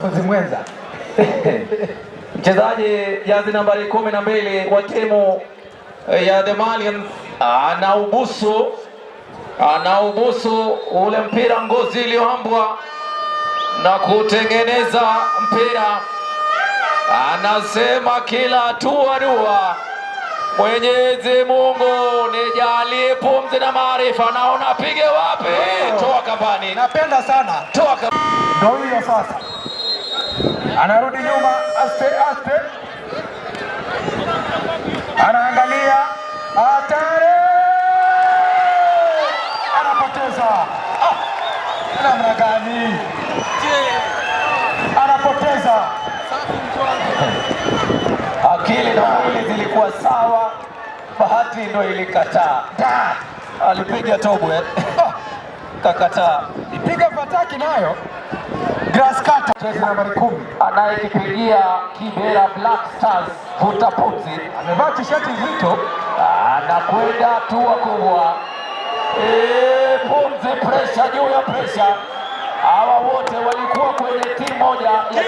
Mwenza mchezaji jazi nambari 12 wa timu ya The Malians anaubusu ule mpira, ngozi iliyohambwa na kutengeneza mpira. Anasema kila hatua dua, Mwenyezi Mungu nijalie pumzi na maarifa. Naona pige wapi? Toa kambani. Napenda sana. Toa kambani. Ndio hiyo sasa. Anarudi nyuma aste. Anaangalia hatari. Anapoteza. Namna gani? Anapoteza. Akili na mwili zilikuwa sawa, bahati ndio ilikataa. Alipiga tobwe kakataa. Ipiga fataki nayo. Grass cutter jezi nambari 10 anayekipigia Kibera Black Stars vuta pumzi, amevaa t-shirt nzito, anakwenda hatua kubwa. Pumzi, pressure juu ya pressure. Hawa wote walikuwa kwenye timu moja ya